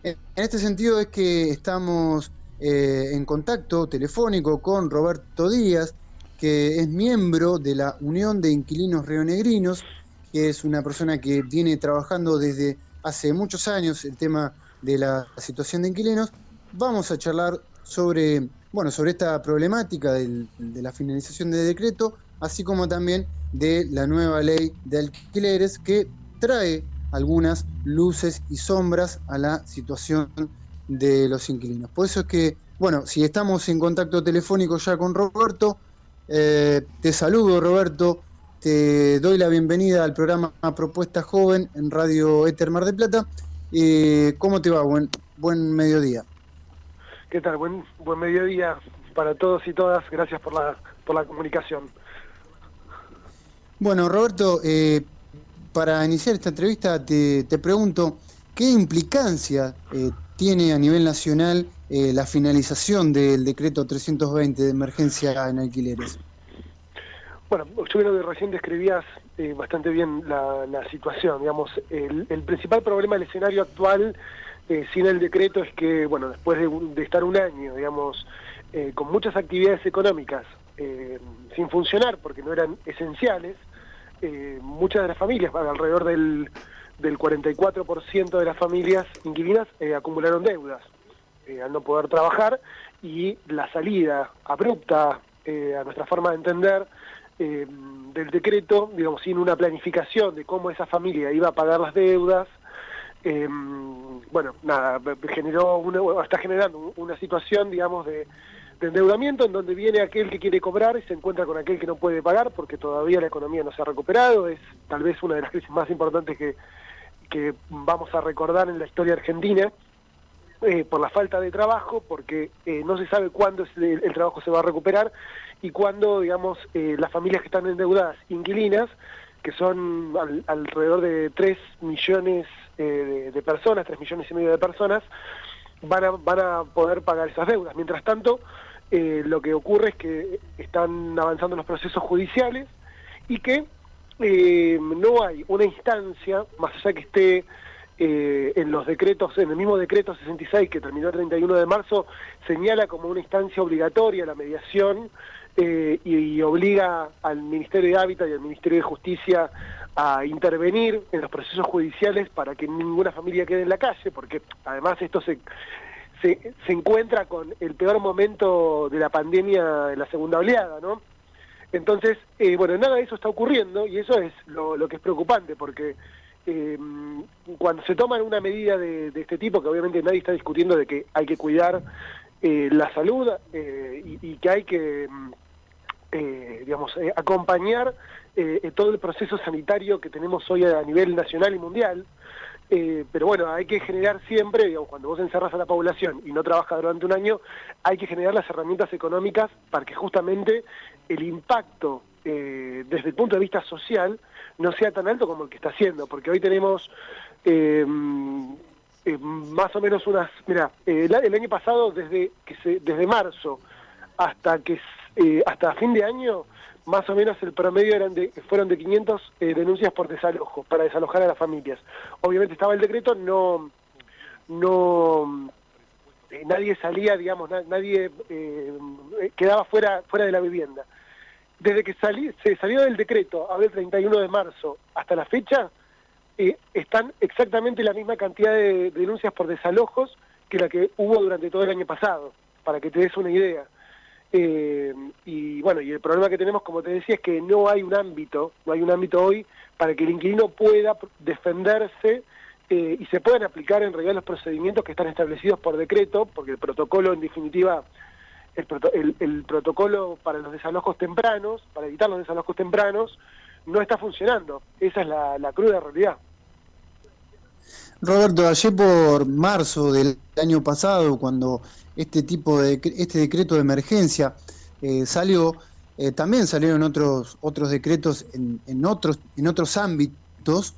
En este sentido es que estamos en contacto telefónico con Roberto Díaz, que es miembro de la Unión de Inquilinos Rionegrinos, que es una persona que viene trabajando desde hace muchos años el tema de la situación de inquilinos. Vamos a charlar sobre, bueno, sobre esta problemática de la finalización de decreto, así como también de la nueva ley de alquileres que trae algunas luces y sombras a la situación de los inquilinos. Por eso es que, bueno, si estamos en contacto telefónico ya con Roberto, te saludo, Roberto, te doy la bienvenida al programa Propuesta Joven en Radio Éter Mar del Plata. ¿Cómo te va? Buen mediodía. ¿Qué tal? Buen mediodía para todos y todas. Gracias por la comunicación. Bueno, Roberto, para iniciar esta entrevista te pregunto, ¿qué implicancia tiene a nivel nacional la finalización del decreto 320 de emergencia en alquileres? Bueno, yo creo que recién describías bastante bien la situación. Digamos, el principal problema del escenario actual sin el decreto es que, bueno, después de estar un año, digamos, con muchas actividades económicas sin funcionar porque no eran esenciales, muchas de las familias, alrededor del 44% de las familias inquilinas acumularon deudas al no poder trabajar, y la salida abrupta a nuestra forma de entender del decreto, digamos, sin una planificación de cómo esa familia iba a pagar las deudas, bueno, nada, está generando una situación, digamos, de endeudamiento en donde viene aquel que quiere cobrar y se encuentra con aquel que no puede pagar porque todavía la economía no se ha recuperado. Es tal vez una de las crisis más importantes que vamos a recordar en la historia argentina, por la falta de trabajo, porque no se sabe cuándo el trabajo se va a recuperar y cuándo, digamos, las familias que están endeudadas, inquilinas, que son alrededor de 3 millones de personas, 3 millones y medio de personas, van a poder pagar esas deudas. Mientras tanto, lo que ocurre es que están avanzando los procesos judiciales y que no hay una instancia, más allá que esté en los decretos, en el mismo decreto 66 que terminó el 31 de marzo, señala como una instancia obligatoria la mediación y obliga al Ministerio de Hábitat y al Ministerio de Justicia a intervenir en los procesos judiciales para que ninguna familia quede en la calle, porque además esto se encuentra con el peor momento de la pandemia en la segunda oleada, ¿no? Entonces, bueno, nada de eso está ocurriendo y eso es lo que es preocupante, porque cuando se toman una medida de este tipo, que obviamente nadie está discutiendo de que hay que cuidar la salud y que hay que, digamos, acompañar todo el proceso sanitario que tenemos hoy a nivel nacional y mundial, pero bueno, hay que generar siempre, digamos, cuando vos encerras a la población y no trabajas durante un año, hay que generar las herramientas económicas para que justamente el impacto desde el punto de vista social no sea tan alto como el que está haciendo, porque hoy tenemos más o menos el año pasado, desde marzo hasta fin de año, más o menos el promedio fueron de 500 denuncias por desalojo, para desalojar a las familias. Obviamente estaba el decreto, nadie salía, digamos, nadie quedaba fuera de la vivienda. Desde que se salió del decreto, ahora el 31 de marzo, hasta la fecha, están exactamente la misma cantidad de denuncias por desalojos que la que hubo durante todo el año pasado, para que te des una idea. Y bueno, y el problema que tenemos, como te decía, es que no hay un ámbito hoy para que el inquilino pueda defenderse y se puedan aplicar en realidad los procedimientos que están establecidos por decreto, porque el protocolo, en definitiva, el protocolo para los desalojos tempranos, para evitar los desalojos tempranos, no está funcionando. Esa es la cruda realidad. Roberto, allí por marzo del año pasado, cuando este decreto de emergencia salió, también salieron otros decretos en otros ámbitos,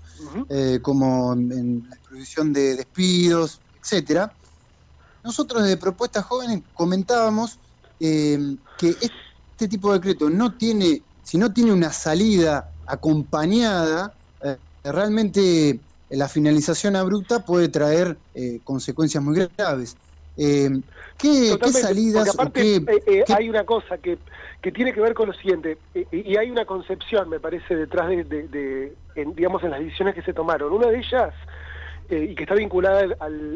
como en la prohibición de despidos, etcétera. Nosotros de Propuestas Jóvenes comentábamos que este tipo de decreto si no tiene una salida acompañada, realmente la finalización abrupta puede traer consecuencias muy graves. ¿Qué salidas? Porque aparte hay una cosa que tiene que ver con lo siguiente, y hay una concepción, me parece, detrás digamos, en las decisiones que se tomaron. Una de ellas, y que está vinculada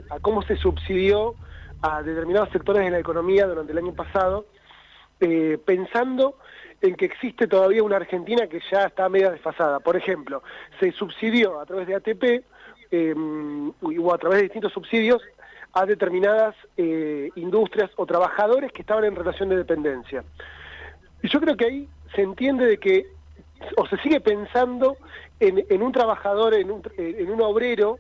a cómo se subsidió a determinados sectores de la economía durante el año pasado, pensando en que existe todavía una Argentina que ya está media desfasada. Por ejemplo, se subsidió a través de ATP o a través de distintos subsidios a determinadas industrias o trabajadores que estaban en relación de dependencia. Y yo creo que ahí se entiende de que, o se sigue pensando en un trabajador, en un obrero,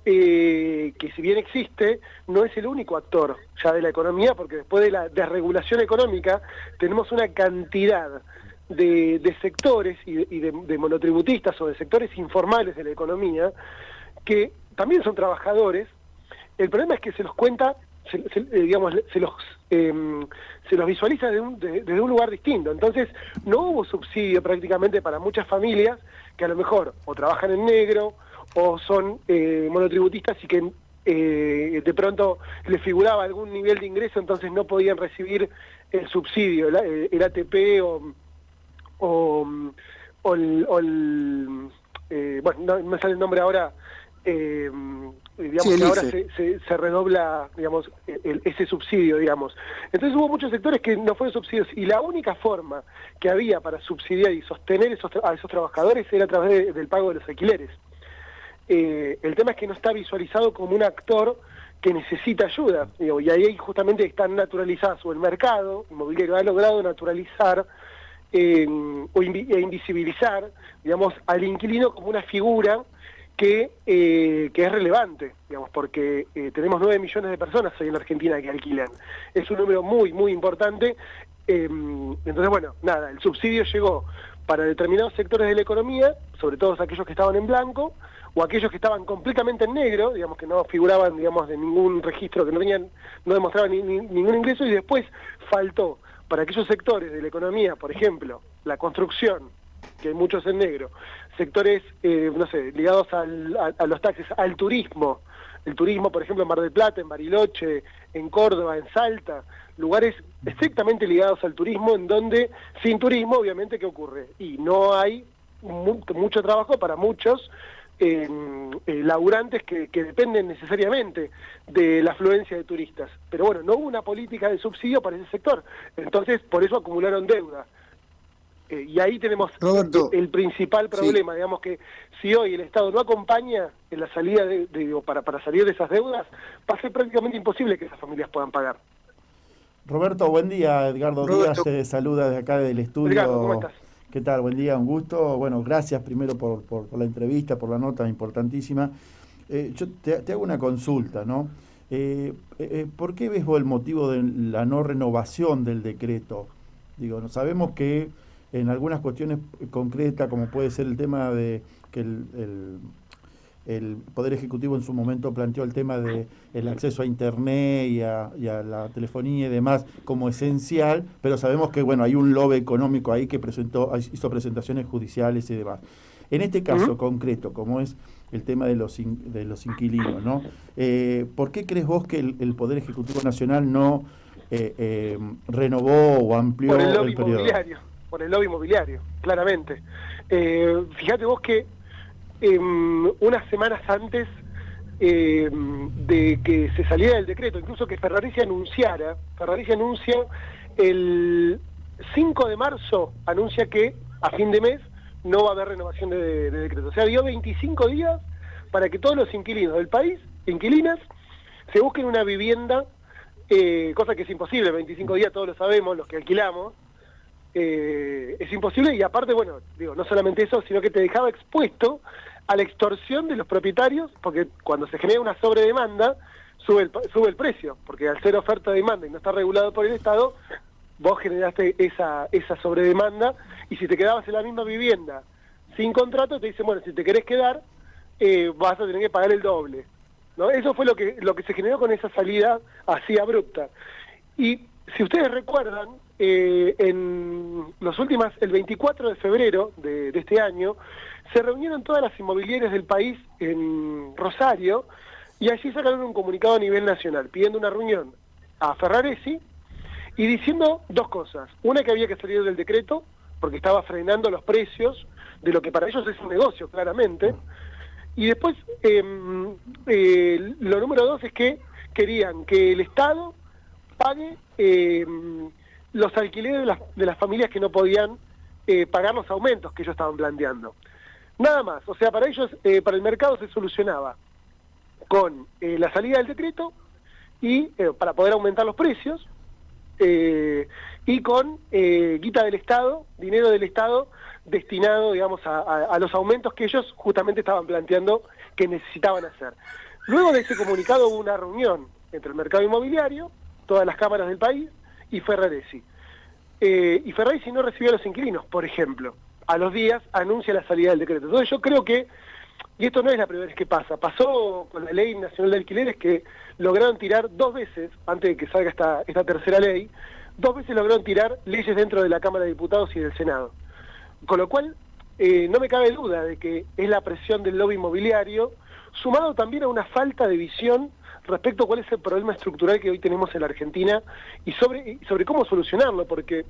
que si bien existe, no es el único actor ya de la economía, porque después de la desregulación económica tenemos una cantidad de sectores y de monotributistas o de sectores informales de la economía que también son trabajadores. El problema es que se los cuenta, digamos, se los visualiza desde un lugar distinto. Entonces no hubo subsidio prácticamente para muchas familias que a lo mejor o trabajan en negro o son monotributistas y que de pronto les figuraba algún nivel de ingreso, entonces no podían recibir el subsidio, el ATP bueno, no me sale el nombre ahora, digamos, sí, que ahora se redobla, digamos, ese subsidio, digamos. Entonces hubo muchos sectores que no fueron subsidios, y la única forma que había para subsidiar y sostener a esos trabajadores era a través del pago de los alquileres. El tema es que no está visualizado como un actor que necesita ayuda, digo, y ahí justamente están naturalizadas, o el mercado inmobiliario ha logrado naturalizar e invisibilizar, digamos, al inquilino como una figura que es relevante, digamos, porque tenemos 9 millones de personas hoy en la Argentina que alquilan. Es un número muy, muy importante. Entonces, bueno, nada, el subsidio llegó para determinados sectores de la economía, sobre todo aquellos que estaban en blanco, o aquellos que estaban completamente en negro, digamos, que no figuraban, digamos, de ningún registro, que no demostraban ningún ingreso, y después faltó para aquellos sectores de la economía, por ejemplo, la construcción, que hay muchos en negro, sectores, no sé, ligados a los taxis, al turismo, el turismo, por ejemplo, en Mar del Plata, en Bariloche, en Córdoba, en Salta, lugares estrictamente ligados al turismo, en donde sin turismo, obviamente, ¿qué ocurre? Y no hay mucho trabajo para muchos laburantes que dependen necesariamente de la afluencia de turistas. Pero bueno, no hubo una política de subsidio para ese sector, entonces por eso acumularon deuda. Y ahí tenemos, Roberto, el principal problema, sí. Digamos que si hoy el Estado no acompaña en la salida para salir de esas deudas, va a ser prácticamente imposible que esas familias puedan pagar. Roberto, buen día. Edgardo Díaz te saluda desde acá del estudio. Edgardo, ¿cómo estás? ¿Qué tal? Buen día, un gusto. Bueno, gracias primero por la entrevista, por la nota importantísima. Yo te hago una consulta, ¿no? ¿Por qué ves vos el motivo de la no renovación del decreto? Digo, no sabemos que en algunas cuestiones concretas, como puede ser el tema de que el Poder Ejecutivo en su momento planteó el tema de el acceso a Internet y a la telefonía y demás como esencial, pero sabemos que bueno, hay un lobby económico ahí que hizo presentaciones judiciales y demás. En este caso concreto, como es el tema de los inquilinos, ¿no? ¿Por qué crees vos que el Poder Ejecutivo Nacional no renovó o amplió el periodo? Por el lobby inmobiliario, claramente. Fíjate vos que unas semanas antes de que se saliera el decreto, incluso que Ferraresi anuncia el 5 de marzo, anuncia que a fin de mes no va a haber renovación de decreto. O sea, dio 25 días para que todos los inquilinos del país, inquilinas, se busquen una vivienda, cosa que es imposible, 25 días todos lo sabemos, los que alquilamos, es imposible, y aparte, bueno, digo, no solamente eso, sino que te dejaba expuesto a la extorsión de los propietarios, porque cuando se genera una sobredemanda, sube el precio, porque al ser oferta de demanda y no está regulado por el Estado, vos generaste esa sobredemanda, y si te quedabas en la misma vivienda sin contrato, te dicen, bueno, si te querés quedar, vas a tener que pagar el doble, ¿no? Eso fue lo que se generó con esa salida así abrupta. Y si ustedes recuerdan, en los últimos, el 24 de febrero de este año, se reunieron todas las inmobiliarias del país en Rosario y allí sacaron un comunicado a nivel nacional pidiendo una reunión a Ferraresi y diciendo dos cosas. Una, que había que salir del decreto porque estaba frenando los precios de lo que para ellos es un negocio, claramente. Y después, lo número dos es que querían que el Estado pague los alquileres de las familias que no podían pagar los aumentos que ellos estaban planteando. Nada más, o sea, para ellos, para el mercado se solucionaba con la salida del decreto y para poder aumentar los precios y con guita del Estado, dinero del Estado destinado, digamos, a los aumentos que ellos justamente estaban planteando que necesitaban hacer. Luego de ese comunicado hubo una reunión entre el mercado inmobiliario, todas las cámaras del país y Ferraresi. Y Ferraresi no recibió a los inquilinos, por ejemplo. A los días anuncia la salida del decreto. Entonces yo creo que, y esto no es la primera vez que pasa, pasó con la Ley Nacional de Alquileres, que lograron tirar 2 veces, antes de que salga esta tercera ley, 2 veces lograron tirar leyes dentro de la Cámara de Diputados y del Senado. Con lo cual, no me cabe duda de que es la presión del lobby inmobiliario, sumado también a una falta de visión respecto a cuál es el problema estructural que hoy tenemos en la Argentina y sobre cómo solucionarlo, porque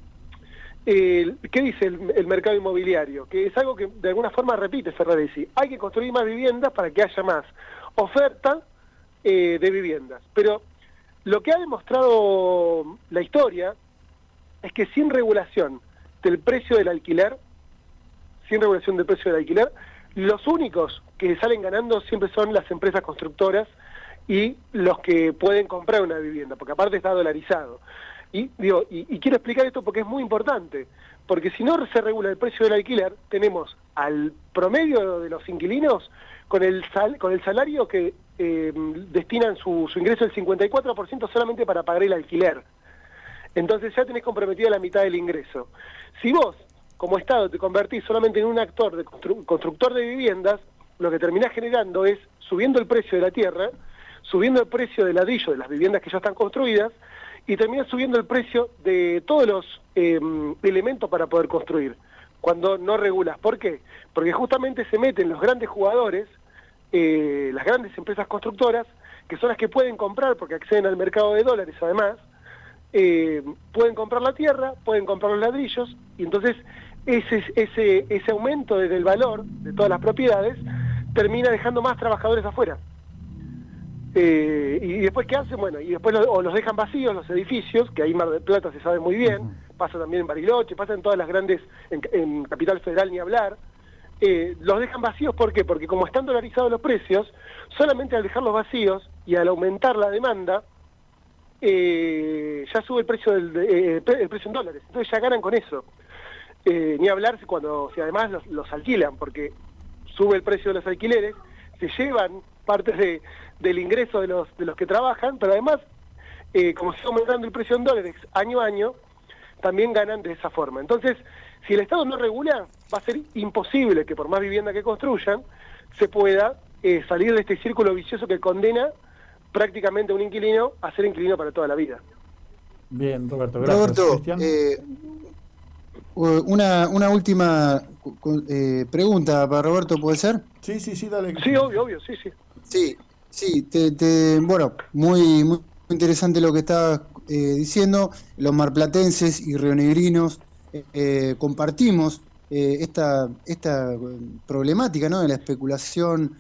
¿qué dice el mercado inmobiliario? Que es algo que de alguna forma repite Ferraresi. Hay que construir más viviendas para que haya más oferta de viviendas. Pero lo que ha demostrado la historia es que sin regulación del precio del alquiler, los únicos que salen ganando siempre son las empresas constructoras y los que pueden comprar una vivienda, porque aparte está dolarizado. Y quiero explicar esto porque es muy importante, porque si no se regula el precio del alquiler, tenemos al promedio de los inquilinos con el salario que destinan su ingreso, el 54% solamente para pagar el alquiler. Entonces ya tenés comprometida la mitad del ingreso. Si vos, como Estado, te convertís solamente en un actor de constructor de viviendas, lo que terminás generando es subiendo el precio de la tierra, subiendo el precio del ladrillo de las viviendas que ya están construidas, y termina subiendo el precio de todos los elementos para poder construir, cuando no regulas. ¿Por qué? Porque justamente se meten los grandes jugadores, las grandes empresas constructoras, que son las que pueden comprar, porque acceden al mercado de dólares además, pueden comprar la tierra, pueden comprar los ladrillos, y entonces ese aumento del valor de todas las propiedades termina dejando más trabajadores afuera. Y después, ¿qué hacen? Bueno, y después o los dejan vacíos los edificios, que ahí en Mar del Plata se sabe muy bien, pasa también en Bariloche, pasa en todas las grandes, en Capital Federal ni hablar. Los dejan vacíos, ¿por qué? Porque como están dolarizados los precios, solamente al dejarlos vacíos y al aumentar la demanda, ya sube el precio el precio en dólares, entonces ya ganan con eso. Ni hablar si además los alquilan, porque sube el precio de los alquileres, se llevan parte del ingreso de los que trabajan, pero además, como se está aumentando el precio en dólares año a año, también ganan de esa forma. Entonces, si el Estado no regula, va a ser imposible que por más vivienda que construyan, se pueda salir de este círculo vicioso que condena prácticamente a un inquilino a ser inquilino para toda la vida. Bien, Roberto, gracias. Roberto, una última pregunta para Roberto, ¿puede ser? Sí, dale. Sí, obvio, sí. Sí, bueno, muy interesante lo que estabas diciendo. Los marplatenses y rionegrinos compartimos esta problemática, ¿no?, de la especulación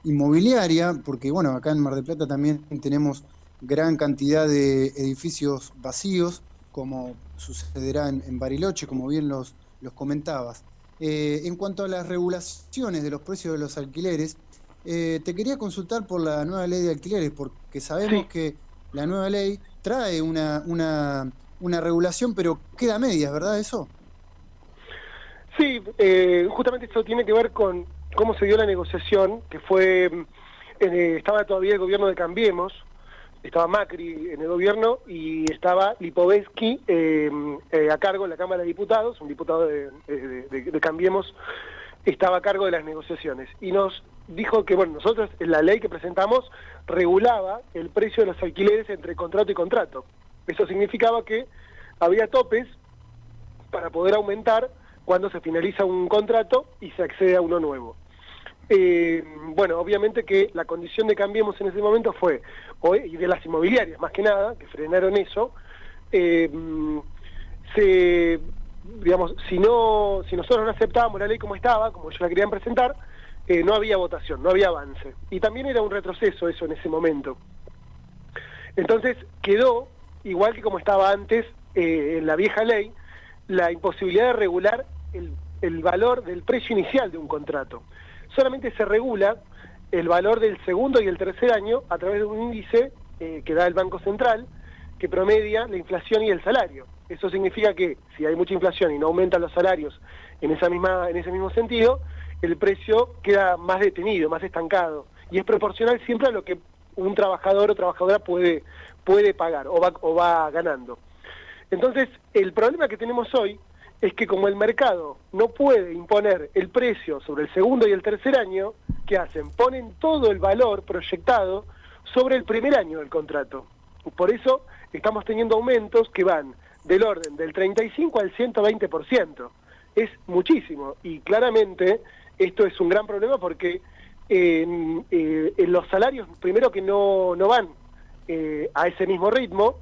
inmobiliaria, porque bueno, acá en Mar del Plata también tenemos gran cantidad de edificios vacíos, como sucederá en Bariloche, como bien los comentabas. En cuanto a las regulaciones de los precios de los alquileres, te quería consultar por la nueva ley de alquileres, porque sabemos que la nueva ley trae una regulación, pero queda a medias, ¿verdad eso? Sí, justamente esto tiene que ver con cómo se dio la negociación, que fue, estaba todavía el gobierno de Cambiemos, estaba Macri en el gobierno y estaba Lipovetsky a cargo en la Cámara de Diputados, un diputado de Cambiemos estaba a cargo de las negociaciones. Y nos dijo que, bueno, nosotros en la ley que presentamos regulaba el precio de los alquileres entre contrato y contrato. Eso significaba que había topes para poder aumentar cuando se finaliza un contrato y se accede a uno nuevo. Bueno, obviamente que la condición de Cambiemos en ese momento fue, y de las inmobiliarias más que nada, que frenaron eso, digamos, si nosotros no aceptábamos la ley como estaba, como ellos la querían presentar, no había votación, no había avance. Y también era un retroceso eso en ese momento. Entonces quedó, igual que como estaba antes, en la vieja ley, la imposibilidad de regular el valor del precio inicial de un contrato. Solamente se regula el valor del segundo y el tercer año a través de un índice que da el Banco Central, que promedia la inflación y el salario. Eso significa que si hay mucha inflación y no aumentan los salarios en ese mismo sentido, el precio queda más detenido, más estancado, y es proporcional siempre a lo que un trabajador o trabajadora puede pagar o va ganando. Entonces, el problema que tenemos hoy es que como el mercado no puede imponer el precio sobre el segundo y el tercer año, ¿qué hacen? Ponen todo el valor proyectado sobre el primer año del contrato. Por eso estamos teniendo aumentos que van del orden del 35 al 120%. Es muchísimo, y claramente esto es un gran problema porque los salarios, primero que no van a ese mismo ritmo,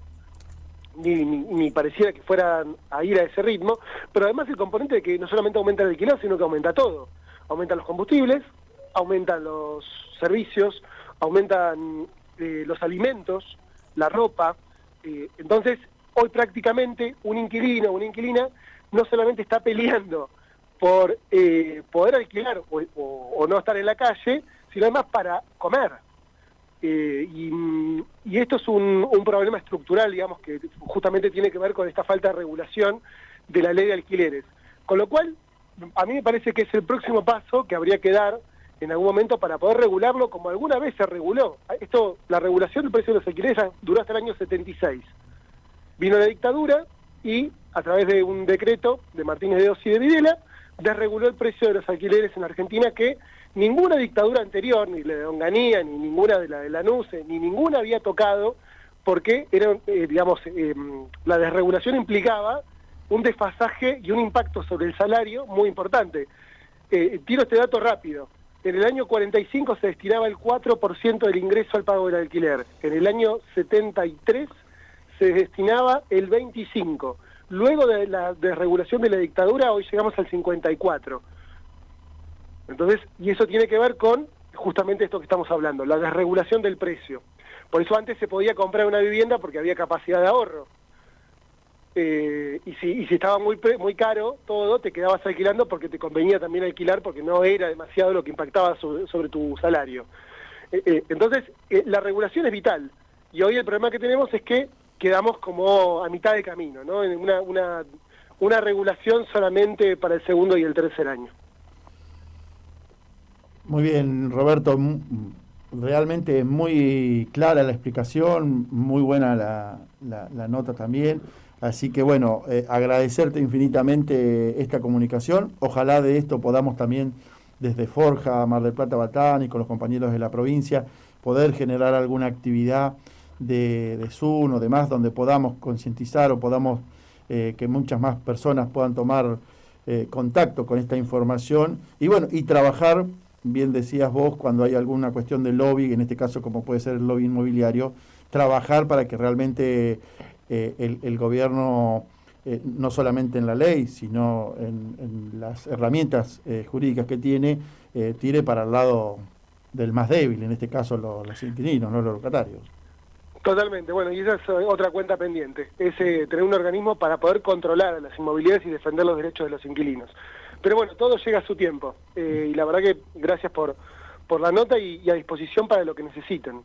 ni pareciera que fueran a ir a ese ritmo, pero además el componente de que no solamente aumenta el alquiler, sino que aumenta todo. Aumentan los combustibles, aumentan los servicios, aumentan los alimentos, la ropa. Entonces, hoy prácticamente un inquilino o una inquilina no solamente está peleando por poder alquilar o no estar en la calle, sino además para comer. Y esto es un problema estructural, digamos, que justamente tiene que ver con esta falta de regulación de la ley de alquileres. Con lo cual, a mí me parece que es el próximo paso que habría que dar en algún momento para poder regularlo como alguna vez se reguló. La regulación del precio de los alquileres duró hasta el año 76. Vino la dictadura y, a través de un decreto de Martínez de Oz y de Videla, desreguló el precio de los alquileres en Argentina, que ninguna dictadura anterior, ni la de Onganía, ni ninguna de la de Lanuse, ni ninguna había tocado, porque era, la desregulación implicaba un desfasaje y un impacto sobre el salario muy importante. Tiro este dato rápido. En el año 45 se destinaba el 4% del ingreso al pago del alquiler. En el año 73 se destinaba el 25%. Luego de la desregulación de la dictadura, hoy llegamos al 54%. Entonces, y eso tiene que ver con justamente esto que estamos hablando, la desregulación del precio. Por eso antes se podía comprar una vivienda porque había capacidad de ahorro. Y si estaba muy caro todo, te quedabas alquilando porque te convenía también alquilar, porque no era demasiado lo que impactaba sobre tu salario. Entonces, la regulación es vital. Y hoy el problema que tenemos es que quedamos como a mitad de camino, ¿no? En una regulación solamente para el segundo y el tercer año. Muy bien, Roberto, realmente muy clara la explicación, muy buena la nota también, así que bueno, agradecerte infinitamente esta comunicación, ojalá de esto podamos también desde Forja, Mar del Plata, Batán y con los compañeros de la provincia poder generar alguna actividad de Zoom o demás donde podamos concientizar o podamos que muchas más personas puedan tomar contacto con esta información y bueno, y trabajar. Bien decías vos, cuando hay alguna cuestión de lobby, en este caso como puede ser el lobby inmobiliario, trabajar para que realmente el gobierno, no solamente en la ley, sino en las herramientas jurídicas que tiene, tire para el lado del más débil, en este caso los inquilinos, no los locatarios. Totalmente, bueno, y esa es otra cuenta pendiente, es tener un organismo para poder controlar a las inmobiliarias y defender los derechos de los inquilinos. Pero bueno, todo llega a su tiempo, y la verdad que gracias por la nota y a disposición para lo que necesiten.